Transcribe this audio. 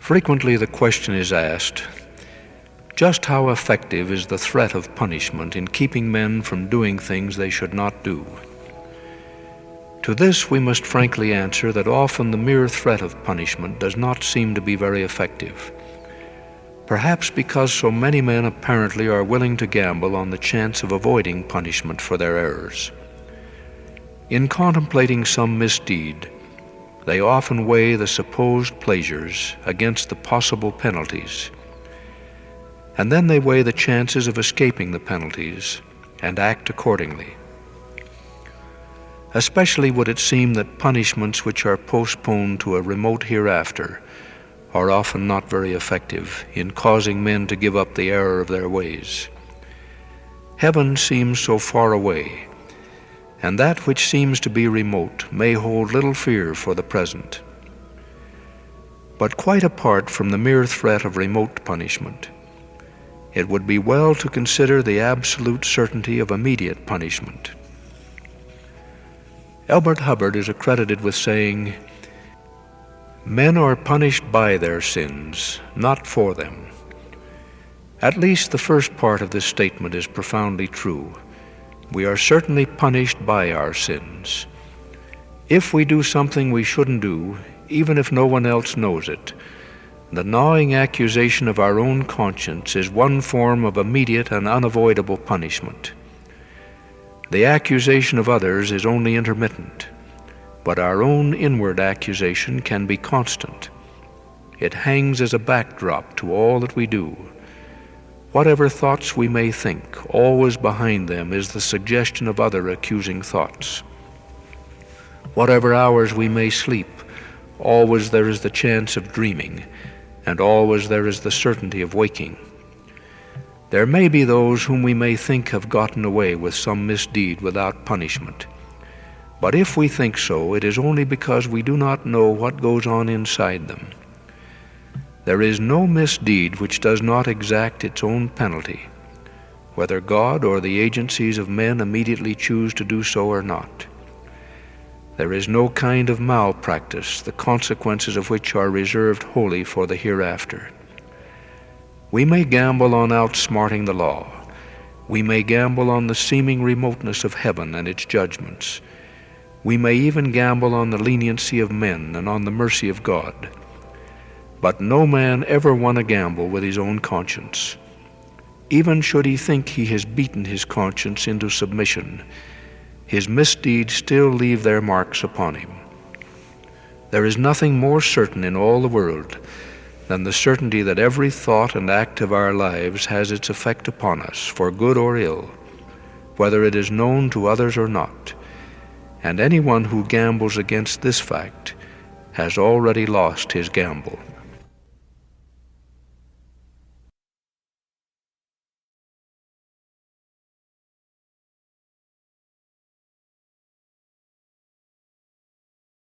Frequently the question is asked, just how effective is the threat of punishment in keeping men from doing things they should not do? To this we must frankly answer that often the mere threat of punishment does not seem to be very effective, perhaps because so many men apparently are willing to gamble on the chance of avoiding punishment for their errors. In contemplating some misdeed, they often weigh the supposed pleasures against the possible penalties, and then they weigh the chances of escaping the penalties and act accordingly. Especially would it seem that punishments which are postponed to a remote hereafter are often not very effective in causing men to give up the error of their ways. Heaven seems so far away, and that which seems to be remote may hold little fear for the present. But quite apart from the mere threat of remote punishment, it would be well to consider the absolute certainty of immediate punishment. Elbert Hubbard is accredited with saying, "Men are punished by their sins, not for them." At least the first part of this statement is profoundly true. We are certainly punished by our sins. If we do something we shouldn't do, even if no one else knows it, the gnawing accusation of our own conscience is one form of immediate and unavoidable punishment. The accusation of others is only intermittent, but our own inward accusation can be constant. It hangs as a backdrop to all that we do. Whatever thoughts we may think, always behind them is the suggestion of other accusing thoughts. Whatever hours we may sleep, always there is the chance of dreaming, and always there is the certainty of waking. There may be those whom we may think have gotten away with some misdeed without punishment. But if we think so, it is only because we do not know what goes on inside them. There is no misdeed which does not exact its own penalty, whether God or the agencies of men immediately choose to do so or not. There is no kind of malpractice, the consequences of which are reserved wholly for the hereafter. We may gamble on outsmarting the law. We may gamble on the seeming remoteness of heaven and its judgments. We may even gamble on the leniency of men and on the mercy of God. But no man ever won a gamble with his own conscience. Even should he think he has beaten his conscience into submission, his misdeeds still leave their marks upon him. There is nothing more certain in all the world than the certainty that every thought and act of our lives has its effect upon us, for good or ill, whether it is known to others or not. And anyone who gambles against this fact has already lost his gamble.